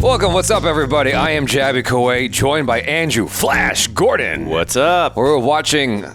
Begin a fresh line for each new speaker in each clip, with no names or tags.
Welcome, what's up, everybody? I am Jabby Kuwait, joined by Andrew Flash Gordon.
What's up?
We're watching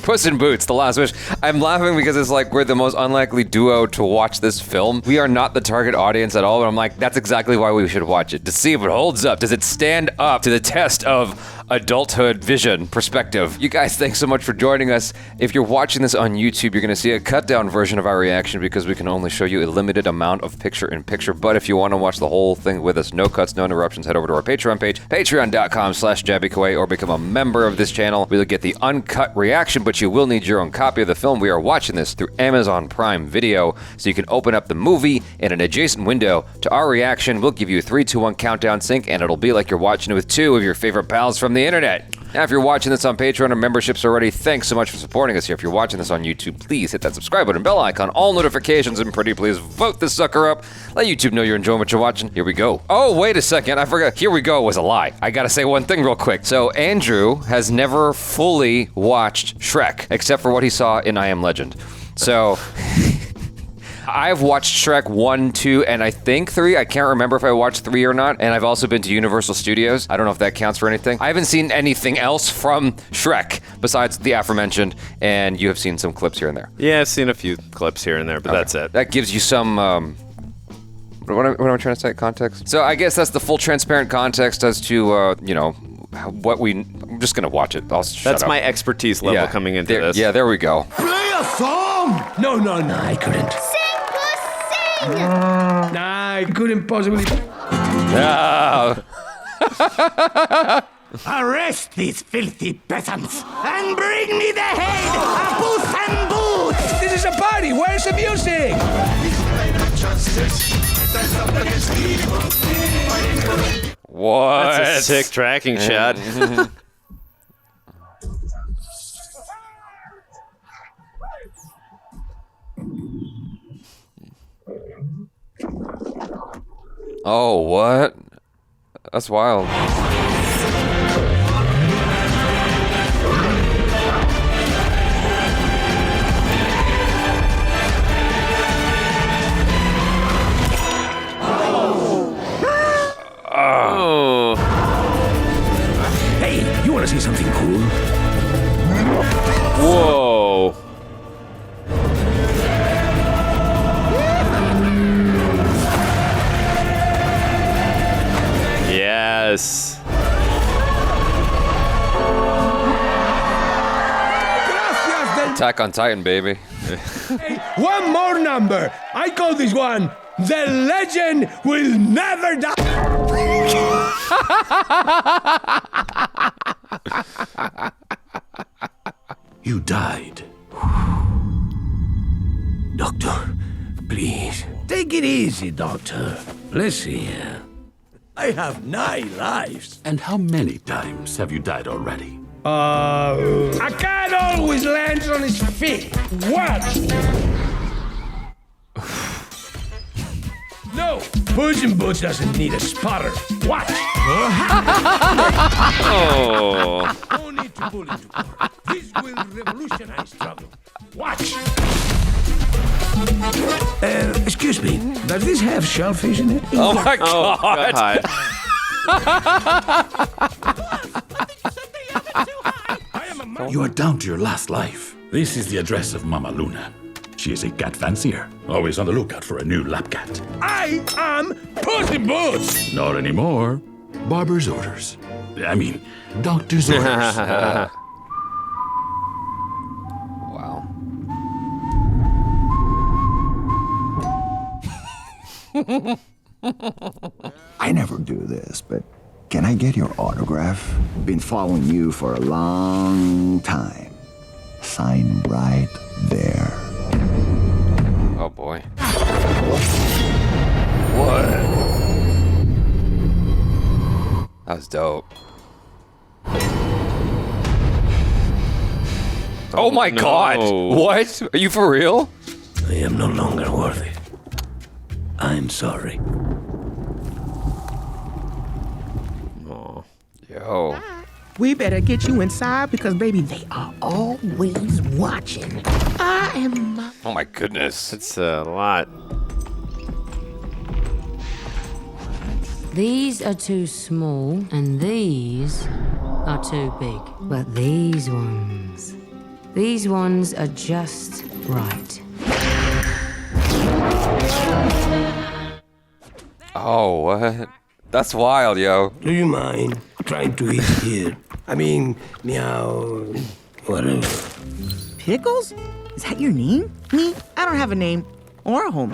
Puss in Boots: The Last Wish. I'm laughing because it's like we're the most unlikely duo to watch this film. We are not the target audience at all, but I'm like, that's exactly why we should watch it, to see if it holds up. Does it stand up to the test of adulthood vision perspective? You guys, thanks so much for joining us. If you're watching this on YouTube, you're going to see a cut down version of our reaction because we can only show you a limited amount of picture-in-picture. But if you want to watch the whole thing with us, no cuts, no interruptions, head over to our Patreon page, patreon.com/JabbyKuwait, or become a member of this channel. We'll get the uncut reaction, but you will need your own copy of the film. We are watching this through Amazon Prime Video, so you can open up the movie in an adjacent window to our reaction. We'll give you a 3, 2, 1 countdown sync, and it'll be like you're watching it with two of your favorite pals from the internet. Now, if you're watching this on Patreon or memberships already, thanks so much for supporting us here. If you're watching this on YouTube, please hit that subscribe button, bell icon, all notifications, and pretty please vote this sucker up. Let YouTube know you're enjoying what you're watching. Here we go. Oh, wait a second. I forgot. Here we go was a lie. I gotta say one thing real quick. So Andrew has never fully watched Shrek, except for what he saw in I Am Legend. So I've watched Shrek 1, 2, and I think 3. I can't remember if I watched 3 or not. And I've also been to Universal Studios. I don't know if that counts for anything. I haven't seen anything else from Shrek besides the aforementioned, and you have seen some clips here and there.
Yeah, I've seen a few clips here and there, but
Okay.
that's it.
That gives you some, what am I trying to say, context? So I guess that's the full transparent context as to, I'm just going to watch it. I'll shut
That's
up.
my expertise level coming into this.
Yeah, there we go.
Play a song! No, I couldn't.
Sing, Puss, sing!
Nah, I couldn't possibly. Arrest these filthy peasants and bring me the head of Puss and Boots! This is a party. Where's the music?
What?
That's a sick tracking shot.
Oh, what? That's wild.
Oh.
Hey, you want to see something cool?
Whoa. Yes.
Gracias del...
Attack on Titan, baby.
Hey, one more number. I call this one The Legend Will Never Die. You died. Doctor, please. Take it easy, Doctor. Let's see here. I have 9 lives.
And how many times have you died already?
A cat always lands on his feet. Watch. No, Puss in Boots doesn't need a spotter. Watch.
Oh.
No need to bully to court. This will revolutionize struggle. Watch. Excuse me. Does this have shellfish in it?
Oh my
Oh,
god.
God.
You are down to your last life. This is the address of Mama Luna. She is a cat fancier, always on the lookout for a new lap cat.
I am Puss in Boots.
Not anymore. Barber's orders. I mean, doctor's orders.
Wow.
I never do this, but can I get your autograph? Been following you for a long time. Sign right there.
Oh boy. What? That was dope. Oh my
no.
god! What? Are you for real?
I am no longer worthy. I'm sorry.
Oh.
Yo.
We better get you inside because, baby, they are always watching. I am.
Oh my goodness.
It's a lot.
These are too small, and these are too big. But these ones are just right.
Oh, what? That's wild, yo.
Do you mind trying to eat here? I mean, meow, whatever.
Pickles? Is that your name? Me? I don't have a name or a home.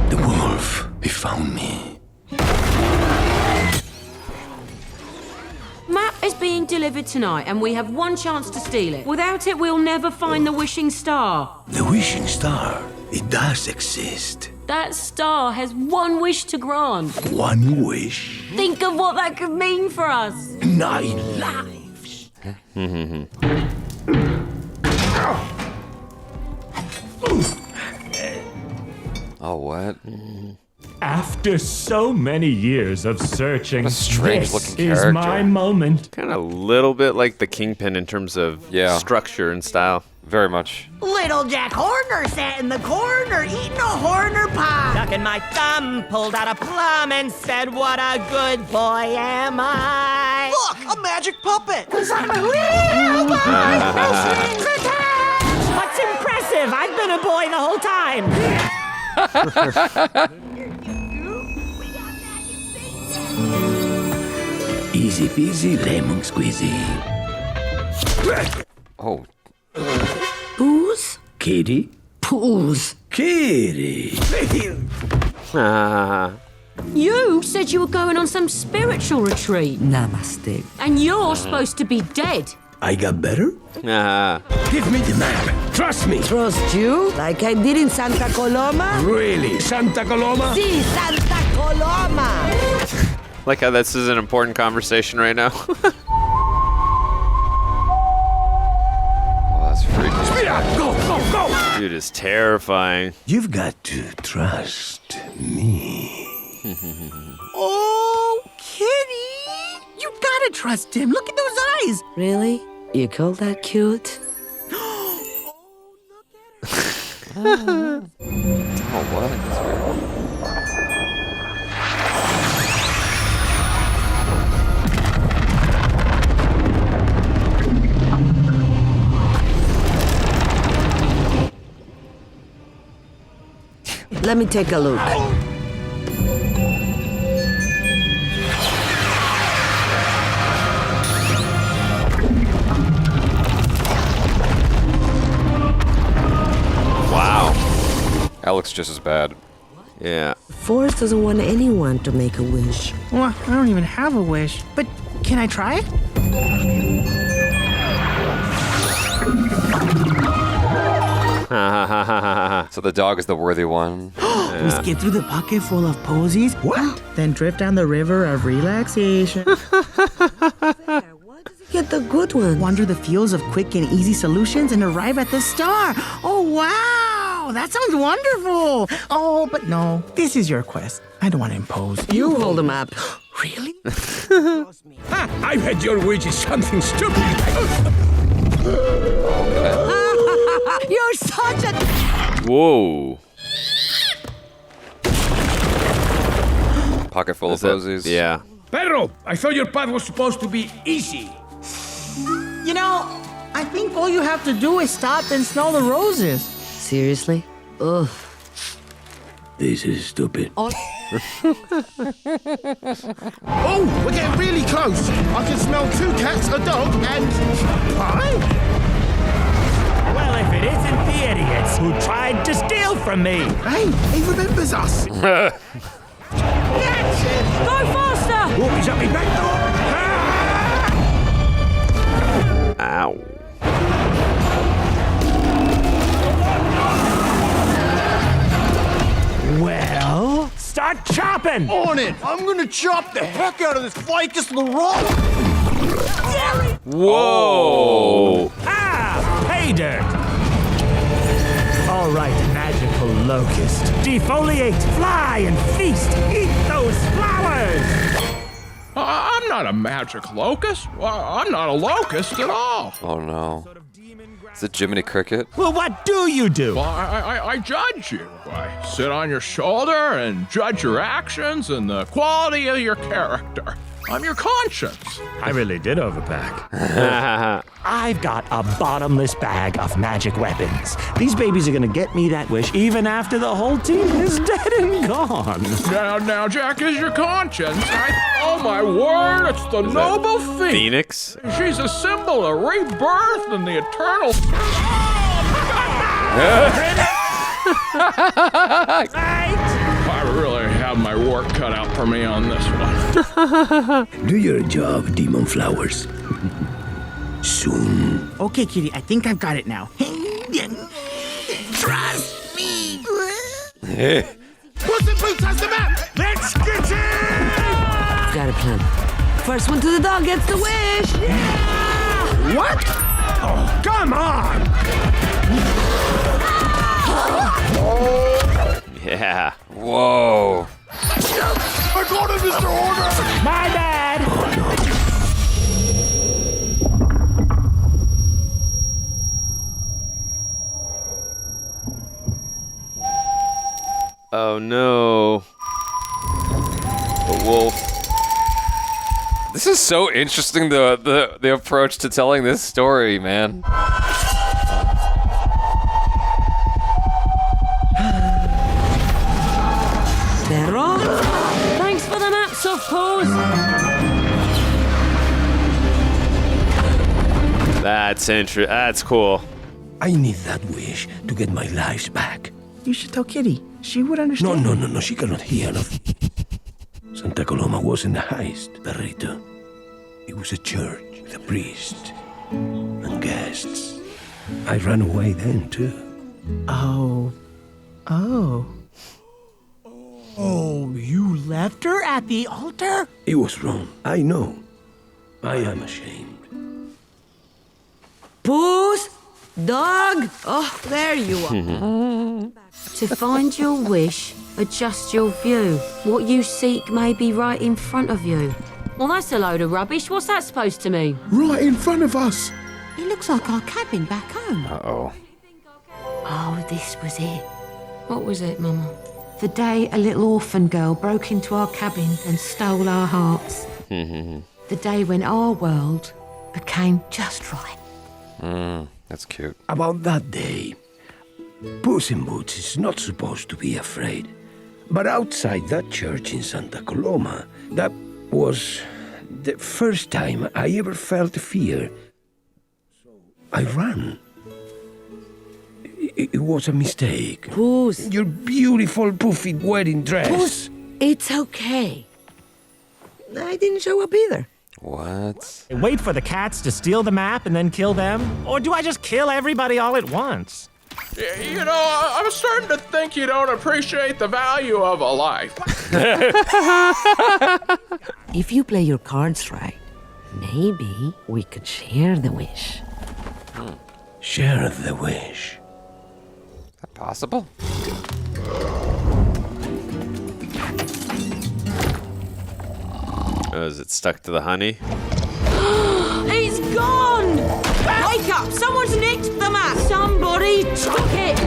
The wolf, he found me.
Map is being delivered tonight, and we have one chance to steal it. Without it, we'll never find the wishing star.
The wishing star, it does exist.
That star has one wish to grant.
One wish,
Think of what that could mean for us.
9 lives.
Oh, what?
After so many years of searching,
What a strange
this
looking
is
character.
my moment.
Kind of a little bit like the Kingpin in terms of structure and style.
Very much.
Little Jack Horner sat in the corner eating a Horner pie.
Sucking my thumb, pulled out a plum and said, what a good boy am I.
Look, a magic puppet.
'Cause I'm a little boy, no strings attached.
What's impressive? I've been a boy the whole time.
Easy peasy, lemon squeezy.
Oh.
Booze?
Kitty?
Pools.
Kitty.
You said you were going on some spiritual retreat,
Namaste.
and you're supposed to be dead.
I got better? Give me the map. Trust me.
Trust you? Like I did in Santa Coloma?
Really? Santa Coloma?
Si, Santa Coloma.
Like how this is an important conversation right now.
Oh, that's freaky.
Go, go, go!
Dude is terrifying.
You've got to trust me.
Oh, Kitty. You gotta trust him. Look at those eyes.
Really? You call that cute?
Oh, what? That's weird.
Let me take a look.
Wow.
That looks just as bad.
Yeah.
Forrest doesn't want anyone to make a wish.
Well, I don't even have a wish. But can I try?
So the dog is the worthy one.
We skip through the pocket full of posies. What? Then drift down the river of relaxation.
Get the good one.
Wander the fields of quick and easy solutions and arrive at the star. Oh, wow. That sounds wonderful. Oh, but no. This is your quest. I don't want to impose.
You hold him up.
Really?
I bet your wish is something stupid.
You're such a...
Whoa.
Pocket full of posies.
Yeah.
Perro, I thought your path was supposed to be easy.
You know, I think all you have to do is stop and smell the roses.
Seriously? Ugh.
This is stupid.
Oh, we're getting really close. I can smell 2 cats, a dog, and pie.
Well, if it isn't the idiots who tried to steal from me.
Hey, he remembers us.
Go faster!
Oh, he's at me back door.
Ow.
Well, start chopping!
On it. I'm gonna chop the heck out of this ficus the rock.
Whoa.
Ah! Pay dirt! All right, magical locust. Defoliate, fly, and feast. Eat those flowers!
I
I'm not a magic locust. I'm not a locust at all.
Oh no. Is it Jiminy Cricket?
Well, what do you do?
Well, I judge you. I sit on your shoulder and judge your actions and the quality of your character. I'm your conscience.
I really did overpack. I've got a bottomless bag of magic weapons. These babies are gonna get me that wish even after the whole team is dead and gone.
Now, Jack is your conscience. Oh my word, it's the noble
Phoenix.
She's a symbol of rebirth and the eternal. I really have my work cut out for me on this one.
Do your job, Demon Flowers. Soon.
Okay, kitty, I think I've got it now.
Trust me.
Puss in Boots has the map. Let's get it.
Got a plan. First one to the dog gets the wish. Yeah!
What? Oh, come on.
Yeah.
Whoa.
I got it, Mr. Order.
My bad.
Oh no. The wolf.
This is so interesting, the approach to telling this story, man.
They're on.
Thanks for the map, soft paws.
That's cool.
I need that wish to get my lives back.
You should tell Kitty. She would understand.
No. She cannot hear of. Santa Coloma wasn't a heist, Perrito. It was a church with a priest and guests. I ran away then, too.
Oh, you left her at the altar?
It was wrong. I know. I am ashamed.
Puss, dog. Oh, there you are.
To find your wish, adjust your view. What you seek may be right in front of you. Well, that's a load of rubbish. What's that supposed to mean?
Right in front of us.
It looks like our cabin back home.
Uh-oh.
Oh, this was it. What was it, Mama? The day a little orphan girl broke into our cabin and stole our hearts. The day when our world became just right.
That's cute.
About that day, Puss in Boots is not supposed to be afraid. But outside that church in Santa Coloma, that was the first time I ever felt fear. So I ran. It was a mistake.
Puss.
Your beautiful puffy wedding dress.
Puss, it's okay. I didn't show up either.
What?
Wait for the cats to steal the map and then kill them? Or do I just kill everybody all at once?
You know, I'm starting to think you don't appreciate the value of a life.
If you play your cards right, maybe we could share the wish.
Share the wish.
Is that possible?
Oh, is it stuck to the honey?
It's gone! Wake up! Someone's nicked the map! Somebody took it!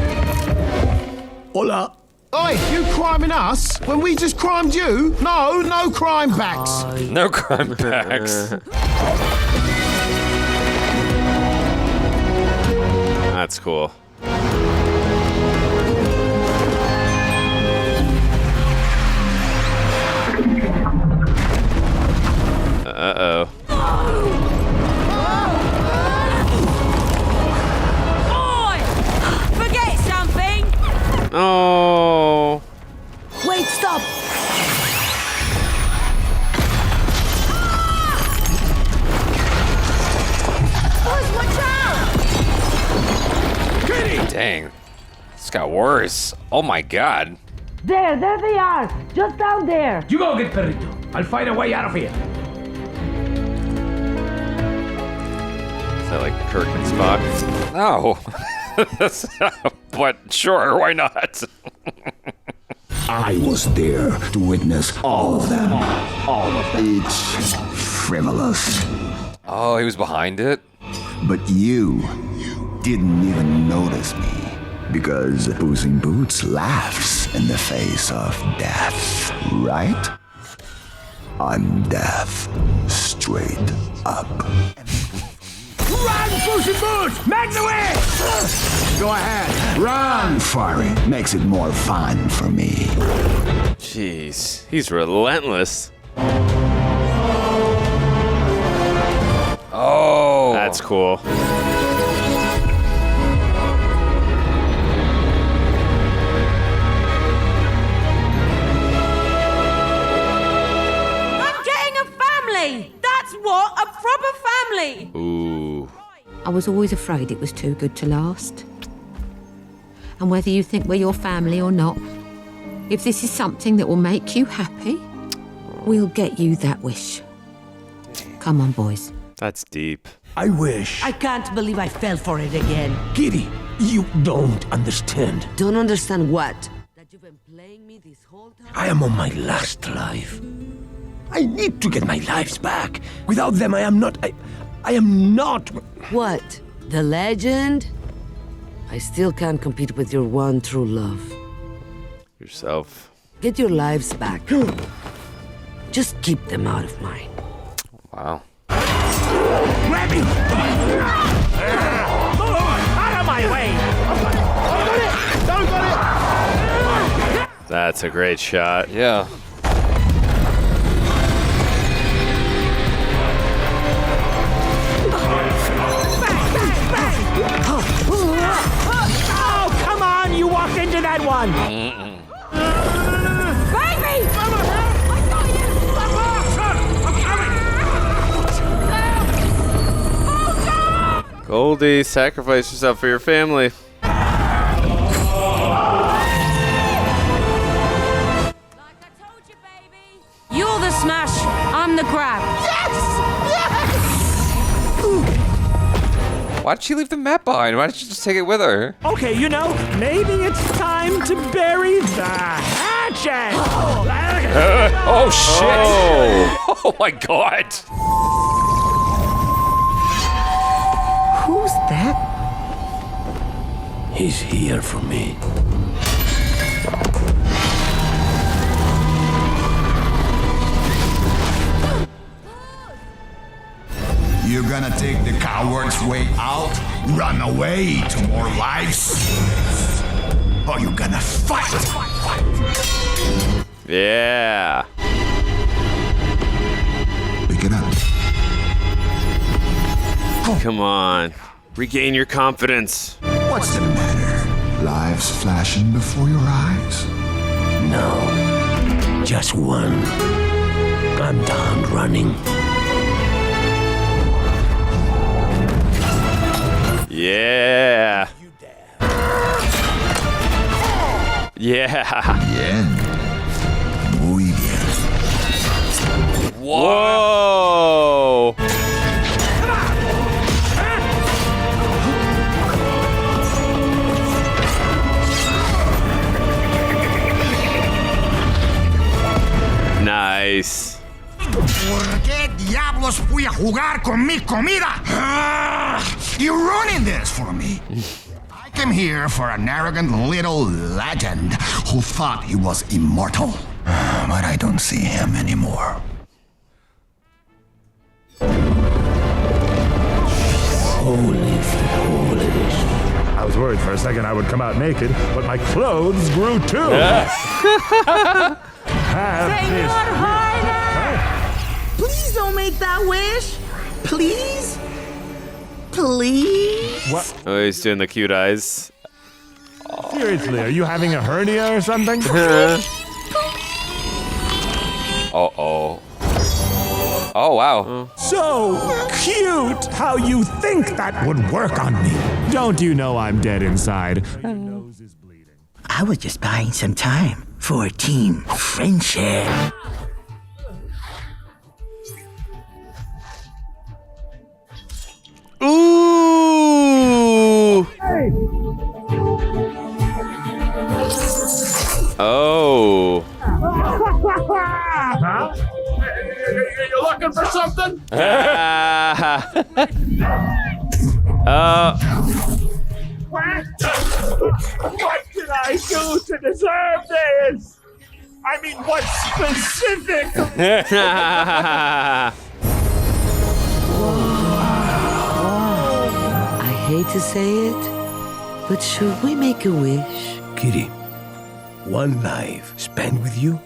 Hola.
Oi, you criming us when we just crimed you? No crime backs.
No crime backs.
That's cool. Uh-oh.
Boy! Forget something!
Oh.
Wait, stop!
Boys, watch out!
Dang. This got worse. Oh my god.
There they are! Just down there!
You go get Perrito. I'll find a way out of here.
Is that like Kirk and Spock?
No. But sure, why not?
I was there to witness all of them. All of them.
Each frivolous.
Oh, he was behind it?
But you didn't even notice me. Because Puss in Boots laughs in the face of death, right? I'm death. Straight up.
Run, Puss in Boots! Make the way! Go ahead, run!
Fiery makes it more fun for me.
Jeez, he's relentless.
Oh!
That's cool.
That's what a proper family.
Ooh.
I was always afraid it was too good to last. And whether you think we're your family or not, if this is something that will make you happy, we'll get you that wish. Come on, boys.
That's deep.
I wish.
I can't believe I fell for it again.
Kitty, you don't understand.
Don't understand what? That you've been playing me this whole time?
I am on my last life. I need to get my lives back. Without them, I am not.
What? The legend? I still can't compete with your one true love.
Yourself.
Get your lives back. Just keep them out of mine.
Wow.
Grab me! Out of my way!
Don't got it!
That's a great shot.
Yeah.
Oh, come on! You walked into that one!
Baby!
Goldie, sacrifice yourself for your family.
You're the smash, I'm the grab.
Why did she leave the map behind? Why did she just take it with her?
Okay, you know, maybe it's time to bury the hatchet!
Oh, shit! Oh my god!
Who's that?
He's here for me.
You're gonna take the coward's way out? Run away to more lives? Or you gonna fight?
Yeah.
Pick it up.
Come on. Regain your confidence.
What's the matter? Lives flashing before your eyes?
No. Just one. I'm done running.
Yeah. Yeah.
Bien. Muy bien.
Whoa. Nice.
¿Por qué diablos fui a jugar con mi comida? You're ruining this for me. I came here for an arrogant little legend who thought he was immortal. But I don't see him anymore.
Holy.
I was worried for a second I would come out naked, but my clothes grew too.
Please don't make that wish. Please? Please?
What?
Oh, he's doing the cute eyes.
Seriously, are you having a hernia or something?
Uh-oh. Oh, wow.
So cute how you think that would work on me. Don't you know I'm dead inside? Your nose is bleeding.
I was just buying some time for team friendship.
Ooh. Oh.
What did I do to deserve this? I mean, what specific?
I hate to say it, but should we make a wish?
Kitty, one life spent with you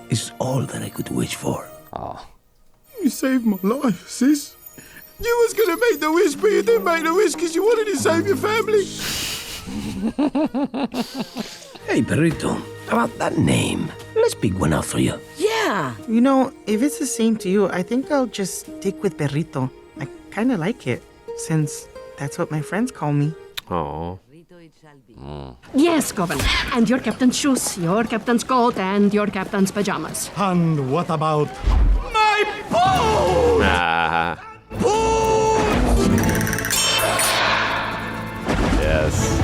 is all that I could wish for.
Oh.
You saved my life, sis. You was gonna make the wish, but you didn't make the wish because you wanted to save your family.
Hey, Perrito, about that name. Let's pick one out for you.
Yeah.
You know, if it's the same to you, I think I'll just stick with Perrito. I kind of like it, since that's what my friends call me.
Oh.
Yes, Governor. And your captain's shoes, your captain's coat, and your captain's pajamas.
And what about my boat?
Yes.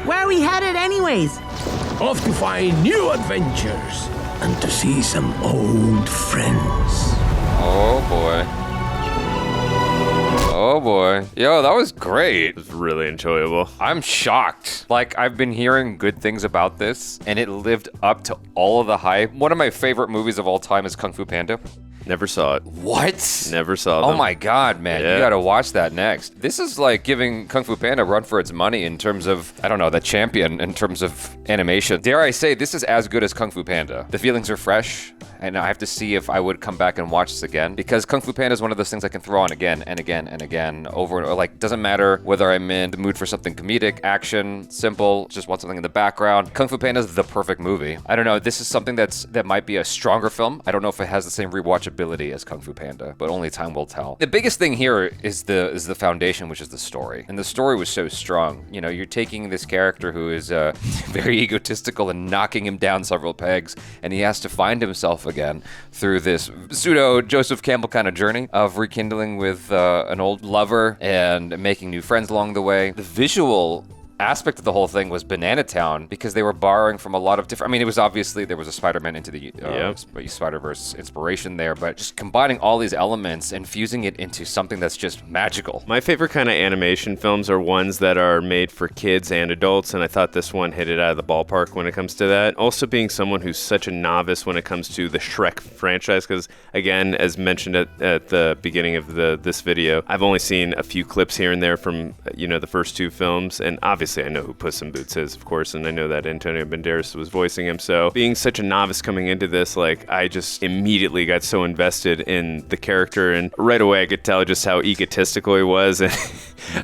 Where are we headed anyways?
Off to find new adventures and to see some old friends.
Oh boy. Oh boy. Yo, that was great.
It was really enjoyable.
I'm shocked. Like, I've been hearing good things about this, and it lived up to all of the hype. One of my favorite movies of all time is Kung Fu Panda.
Never saw it.
What?
Never saw them.
Oh my god, man.
Yeah.
You gotta watch that next. This is like giving Kung Fu Panda a run for its money in terms of, I don't know, the champion in terms of animation. Dare I say, this is as good as Kung Fu Panda. The feelings are fresh, and I have to see if I would come back and watch this again, because Kung Fu Panda is one of those things I can throw on again and again and again, over and over. Like, doesn't matter whether I'm in the mood for something comedic, action, simple, just want something in the background. Kung Fu Panda is the perfect movie. I don't know, this is something that might be a stronger film. I don't know if it has the same rewatchability as Kung Fu Panda, but only time will tell. The biggest thing here is the foundation, which is the story. And the story was so strong. You know, you're taking this character who is very egotistical and knocking him down several pegs, and he has to find himself again through this pseudo Joseph Campbell kind of journey of rekindling with an old lover and making new friends along the way. The visual aspect of the whole thing was Banana Town, because they were borrowing from a lot of different, I mean, it was obviously, there was a Spider-Man into the Spider-Verse inspiration there, but just combining all these elements and fusing it into something that's just magical.
My favorite kind of animation films are ones that are made for kids and adults, and I thought this one hit it out of the ballpark when it comes to that. Also being someone who's such a novice when it comes to the Shrek franchise, because again, as mentioned at the beginning of this video, I've only seen a few clips here and there from, the first two films, and obviously I know who Puss in Boots is, of course, and I know that Antonio Banderas was voicing him. So being such a novice coming into this, like, I just immediately got so invested in the character, and right away I could tell just how egotistical he was, and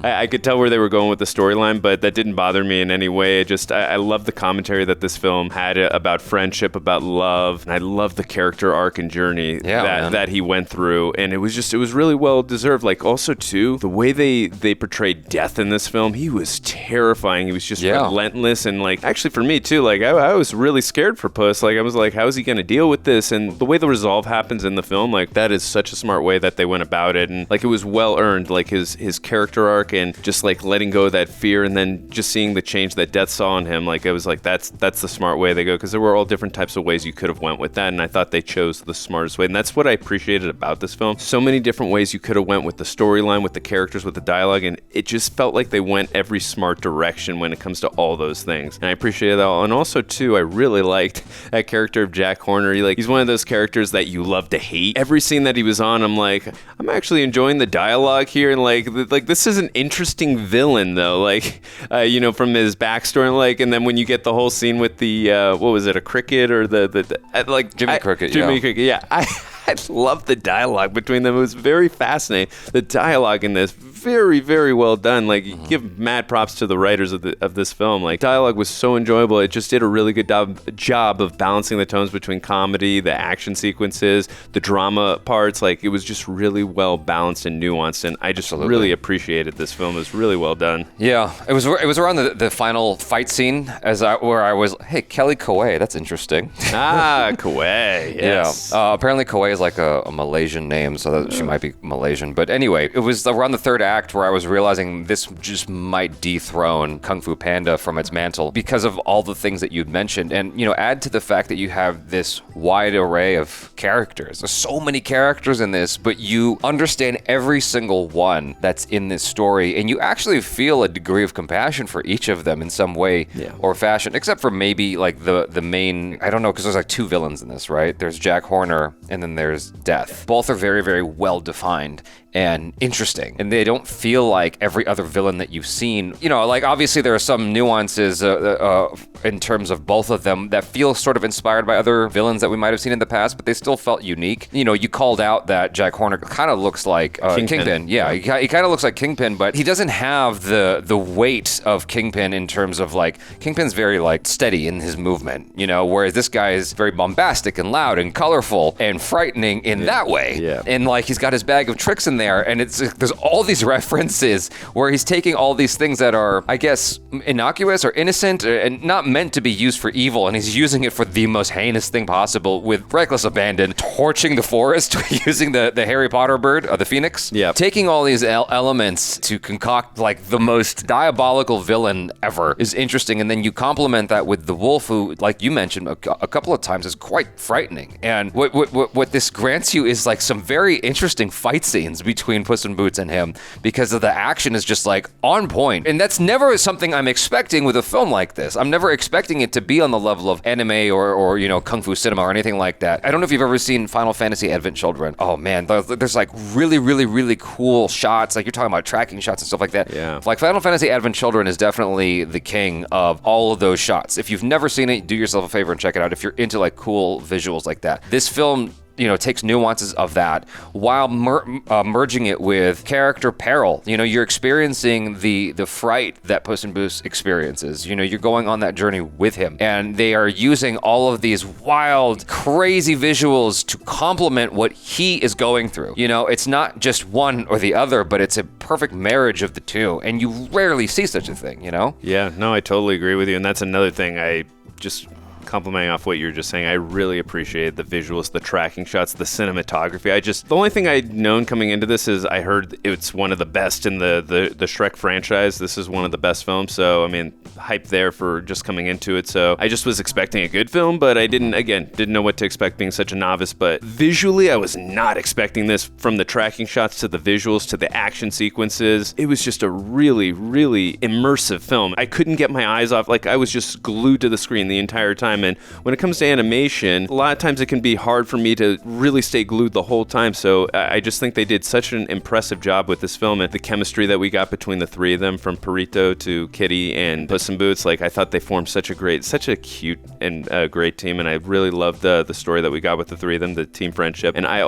I could tell where they were going with the storyline, but that didn't bother me in any way. I love the commentary that this film had about friendship, about love, and I love the character arc and journey that he went through, and it was really well deserved. Like, also too, the way they portrayed death in this film, he was terrifying. He was just relentless, and like, actually for me too, like I was really scared for Puss. Like, I was like, how is he gonna deal with this? And the way the resolve happens in the film, like, that is such a smart way that they went about it, and like, it was well earned, like his character arc, and just like letting go of that fear, and then just seeing the change that death saw in him. Like, I was like, that's the smart way they go, because there were all different types of ways you could have went with that, and I thought they chose the smartest way, and that's what I appreciated about this film. So many different ways you could have went with the storyline, with the characters, with the dialogue, and it just felt like they went every smart direction when it comes to all those things, and I appreciate that all. And also too, I really liked that character of Jack Horner. He's one of those characters that you love to hate. Every scene that he was on, I'm like, I'm actually enjoying the dialogue here, and like this is an interesting villain though, from his backstory, and then when you get the whole scene with the what was it, a cricket, or
Jimmy Cricket,
I love the dialogue between them. It was very fascinating. The dialogue in this, very, very well done. Like, give mad props to the writers of this film. Like, dialogue was so enjoyable. It just did a really good job of balancing the tones between comedy, the action sequences, the drama parts. Like, it was just really well balanced and nuanced, and I just really appreciated this film. It was really well done.
Yeah, it was around the final fight scene where I was, hey, Kelly Kawai, that's interesting.
Kawai, yes.
Yeah, apparently Kawai is has like a Malaysian name, so that she might be Malaysian. But anyway, it was around the third act where I was realizing this just might dethrone Kung Fu Panda from its mantle because of all the things that you'd mentioned. And, add to the fact that you have this wide array of characters. There's so many characters in this, but you understand every single one that's in this story, and you actually feel a degree of compassion for each of them in some way or fashion, except for maybe like the main, I don't know, because there's like two villains in this, right? There's Jack Horner and then there's Death. Both are very, very well defined and interesting, and they don't feel like every other villain that you've seen. Like obviously there are some nuances in terms of both of them that feel sort of inspired by other villains that we might have seen in the past, but they still felt unique. You called out that Jack Horner kind of looks like Kingpin. Yeah, he kind of looks like Kingpin, but he doesn't have the weight of Kingpin in terms of like, Kingpin's very like steady in his movement, whereas this guy is very bombastic and loud and colorful and frightening in that way. Yeah. And like he's got his bag of tricks in there, and there's all these references where he's taking all these things that are, I guess, innocuous or innocent and not meant to be used for evil, and he's using it for the most heinous thing possible with reckless abandon, torching the forest using the Harry Potter bird, the phoenix. Yeah. Taking all these elements to concoct like the most diabolical villain ever is interesting, and then you complement that with the wolf, who, like you mentioned a couple of times, is quite frightening. And what this grants you is like some very interesting fight scenes between Puss in Boots and him, because of the action is just like on point. And that's never something I'm expecting with a film like this. I'm never expecting it to be on the level of anime or kung fu cinema or anything like that. I don't know if you've ever seen Final Fantasy Advent Children. Oh man, there's like really, really, really cool shots. Like you're talking about tracking shots and stuff like that. Yeah. Like Final Fantasy Advent Children is definitely the king of all of those shots. If you've never seen it, do yourself a favor and check it out if you're into like cool visuals like that. This film takes nuances of that while merging it with character peril. You're experiencing the fright that Puss in Boots experiences. You're going on that journey with him, and they are using all of these wild, crazy visuals to complement what he is going through. It's not just one or the other, but it's a perfect marriage of the two, and you rarely see such a thing,
Yeah, no, I totally agree with you, and that's another thing I just... complimenting off what you were just saying, I really appreciate the visuals, the tracking shots, the cinematography. The only thing I'd known coming into this is I heard it's one of the best in the Shrek franchise. This is one of the best films, so I mean, hype there for just coming into it. So I just was expecting a good film, but I didn't know what to expect being such a novice. But visually, I was not expecting this. From the tracking shots to the visuals to the action sequences, it was just a really, really immersive film. I couldn't get my eyes off. Like I was just glued to the screen the entire time. And when it comes to animation, a lot of times it can be hard for me to really stay glued the whole time. So I just think they did such an impressive job with this film, and the chemistry that we got between the three of them, from Perrito to Kitty and Puss in Boots. Like I thought they formed such a cute and great team, and I really loved the story that we got with the three of them, the team friendship. And I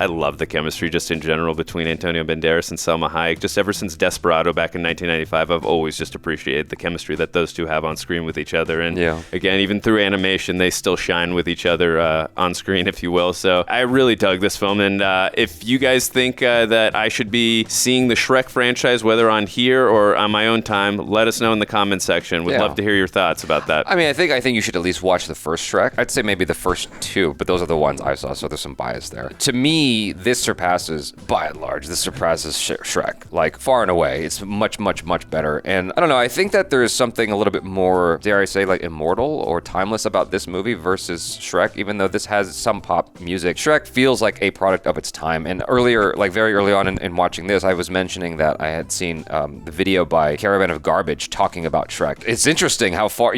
love the chemistry just in general between Antonio Banderas and Salma Hayek. Just ever since Desperado back in 1995, I've always just appreciated the chemistry that those two have on screen with each other. And again, even through animation, they still shine with each other on screen, if you will. So I really dug this film, and if you guys think that I should be seeing the Shrek franchise, whether on here or on my own time, let us know in the comments section. We'd love to hear your thoughts about that.
I mean, I think you should at least watch the first Shrek. I'd say maybe the first two, but those are the ones I saw, so there's some bias there. To me, this surpasses, by and large, Shrek, like far and away. It's much, much, much better. And I don't know, I think that there's something a little bit more, dare I say, like immortal or timeless about this movie versus Shrek, even though this has some pop music. Shrek feels like a product of its time. And earlier, like very early on in watching this, I was mentioning that I had seen the video by Caravan of Garbage talking about Shrek. It's interesting how far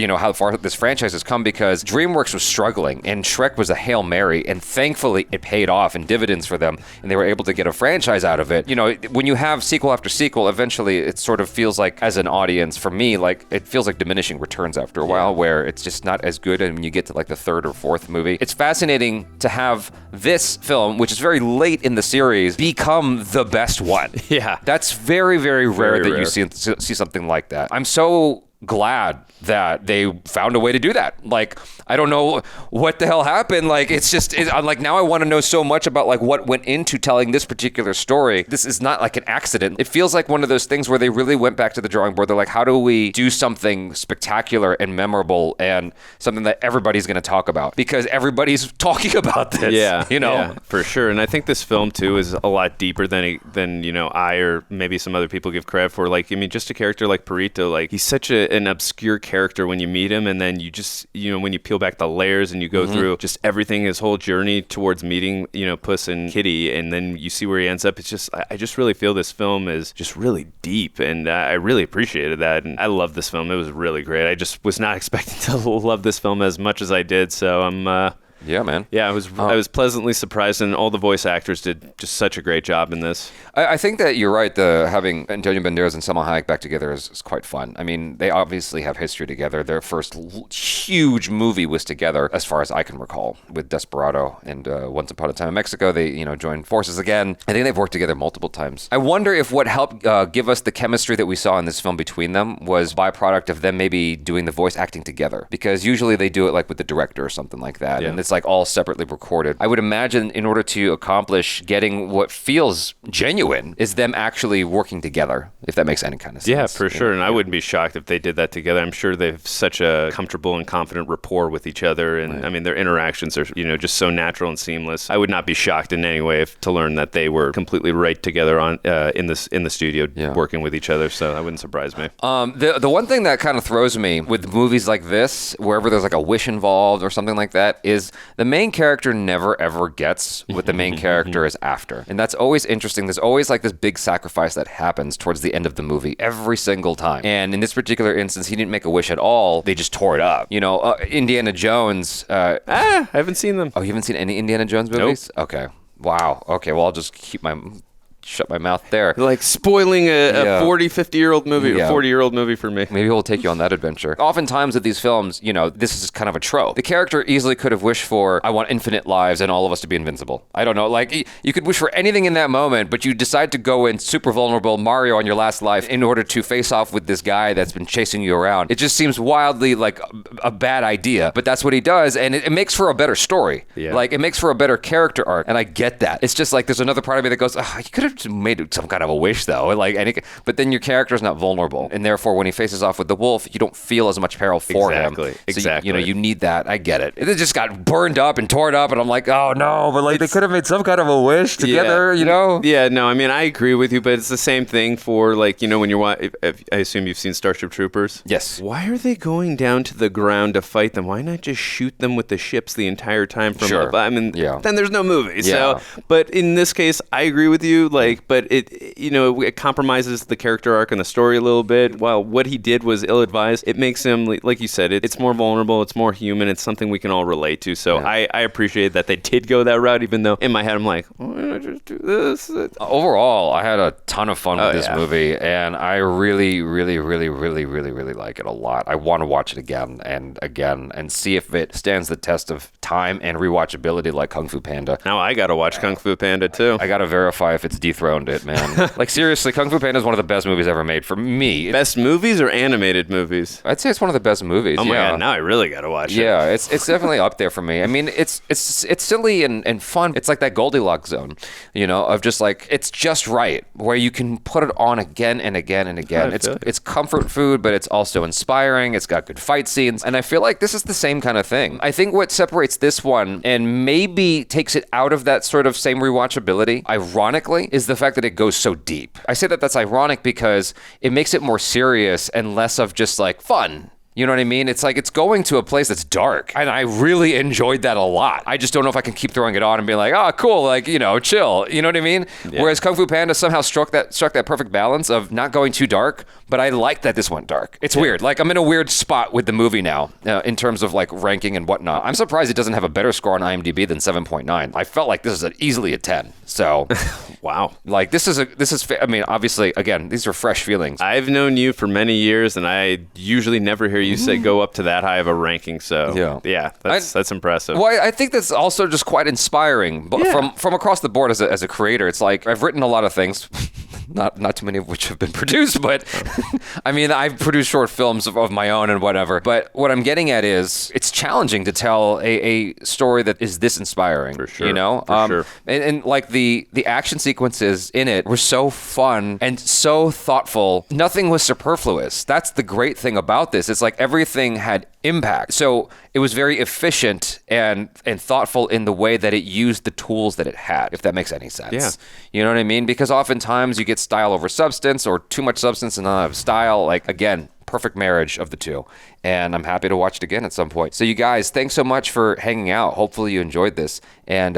this franchise has come, because DreamWorks was struggling and Shrek was a Hail Mary, and thankfully it paid off in dividends for them, and they were able to get a franchise out of it. When you have sequel after sequel, eventually it sort of feels like, as an audience, for me, like it feels like diminishing returns after a while, where it's just not as good, and when you get to like the third or fourth movie, it's fascinating to have this film, which is very late in the series, become the best one.
Yeah.
That's very, very rare that you see something like that. I'm so glad that they found a way to do that. Like, I don't know what the hell happened. Like, I'm like, now I want to know so much about like what went into telling this particular story. This is not like an accident. It feels like one of those things where they really went back to the drawing board. They're like, how do we do something spectacular and memorable and something that everybody's going to talk about? Because everybody's talking about this.
Yeah,
you know,
yeah, for sure. And I think this film too is a lot deeper than I or maybe some other people give credit for. Like, I mean, just a character like Perito, like he's such an obscure character when you meet him, and then you just, when you peel back the layers and you go through just everything, his whole journey towards meeting, Puss and Kitty, and then you see where he ends up. It's just, I just really feel this film is just really deep, and I really appreciated that. And I love this film. It was really great. I just was not expecting to love this film as much as I did. So I'm,
yeah, man.
Yeah, I was pleasantly surprised, and all the voice actors did just such a great job in this.
I think that you're right. Having Antonio Banderas and Salma Hayek back together is quite fun. I mean, they obviously have history together. Their first huge movie was together, as far as I can recall, with Desperado and Once Upon a Time in Mexico. They joined forces again. I think they've worked together multiple times. I wonder if what helped give us the chemistry that we saw in this film between them was byproduct of them maybe doing the voice acting together, because usually they do it like with the director or something like that, and it's like all separately recorded. I would imagine in order to accomplish getting what feels genuine is them actually working together, if that makes any kind of sense.
Yeah, for sure. And I wouldn't be shocked if they did that together. I'm sure they have such a comfortable and confident rapport with each other, and I mean, their interactions are just so natural and seamless. I would not be shocked in any way to learn that they were completely right together on in the studio working with each other. So that wouldn't surprise me.
The one thing that kind of throws me with movies like this, wherever there's like a wish involved or something like that, is the main character never ever gets what the main character is after. And that's always interesting. There's always like this big sacrifice that happens towards the end of the movie every single time. And in this particular instance, he didn't make a wish at all. They just tore it up. Indiana Jones.
I haven't seen them.
Oh, you haven't seen any Indiana Jones movies?
Nope.
Okay. Wow. Okay, well, I'll just shut my mouth there.
Like spoiling a 40, 50-year-old movie,
Yeah.
or 40-year-old movie for me.
Maybe we'll take you on that adventure. Oftentimes with these films, this is kind of a trope. The character easily could have wished for, I want infinite lives and all of us to be invincible. I don't know. Like, you could wish for anything in that moment, but you decide to go in super vulnerable Mario on your last life in order to face off with this guy that's been chasing you around. It just seems wildly like a bad idea, but that's what he does, and it makes for a better story.
Yeah.
Like, it makes for a better character arc, and I get that. It's just like there's another part of me that goes, you could have made some kind of a wish though, but then your character's not vulnerable, and therefore when he faces off with the wolf, you don't feel as much peril for him.
Exactly.
So you need that. I get it. It just got burned up and torn up, and I'm like, oh no, but like they could have made some kind of a wish together,
Yeah, no, I mean, I agree with you, but it's the same thing for like, when you're I assume you've seen Starship Troopers.
Yes.
Why are they going down to the ground to fight them? Why not just shoot them with the ships the entire time from
Sure.
above? I mean, then there's no movie.
Yeah.
So, but in this case, I agree with you. Like, but it compromises the character arc and the story a little bit. While what he did was ill-advised, it makes him, like you said, it's more vulnerable, it's more human, it's something we can all relate to. So I appreciate that they did go that route, even though in my head I'm like, why don't I just do this?
Overall, I had a ton of fun with this movie, and I really, really, really, really, really, really like it a lot. I want to watch it again and see if it stands the test of time and rewatchability like Kung Fu Panda.
Now I gotta watch Kung Fu Panda too.
I gotta verify if it's dethroned it, man. Like, seriously, Kung Fu Panda is one of the best movies ever made for me.
Best movies or animated movies?
I'd say it's one of the best movies.
Oh my god, now I really gotta watch it.
Yeah, it's definitely up there for me. I mean, it's silly and fun. It's like that Goldilocks zone, of just like, it's just right, where you can put it on again and again and again. It's comfort food, but it's also inspiring. It's got good fight scenes, and I feel like this is the same kind of thing. I think what separates this one and maybe takes it out of that sort of same rewatchability, ironically, is the fact that it goes so deep. I say that that's ironic because it makes it more serious and less of just like fun. You know what I mean? It's like it's going to a place that's dark, and I really enjoyed that a lot. I just don't know if I can keep throwing it on and being like, oh, cool, like, chill. You know what I mean? Yeah. Whereas Kung Fu Panda somehow struck that perfect balance of not going too dark, but I like that this went dark. It's weird. Like, I'm in a weird spot with the movie now in terms of like ranking and whatnot. I'm surprised it doesn't have a better score on IMDb than 7.9. I felt like this is easily a 10. So,
wow.
Like, I mean, obviously, again, these are fresh feelings.
I've known you for many years, and I usually never hear you say go up to that high of a ranking. So that's impressive.
Well, I think that's also just quite inspiring. But from across the board as a creator, it's like I've written a lot of things not too many of which have been produced, but I mean, I've produced short films of my own and whatever. But what I'm getting at is it's challenging to tell a story that is this inspiring.
For sure.
You know?
For sure.
And like the action sequences in it were so fun and so thoughtful. Nothing was superfluous. That's the great thing about this. It's like everything had impact. So it was very efficient and thoughtful in the way that it used the tools that it had, if that makes any sense.
Yeah.
You know what I mean? Because oftentimes you get style over substance or too much substance and not enough style. Like, again, perfect marriage of the two. And I'm happy to watch it again at some point. So you guys, thanks so much for hanging out. Hopefully you enjoyed this. And,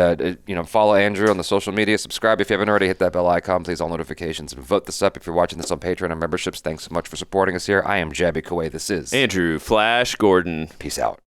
follow Andrew on the social media. Subscribe if you haven't already. Hit that bell icon. Please all notifications. And vote this up if you're watching this on Patreon and memberships. Thanks so much for supporting us here. I am Jabby Kawai. This is
Andrew Flash Gordon.
Peace out.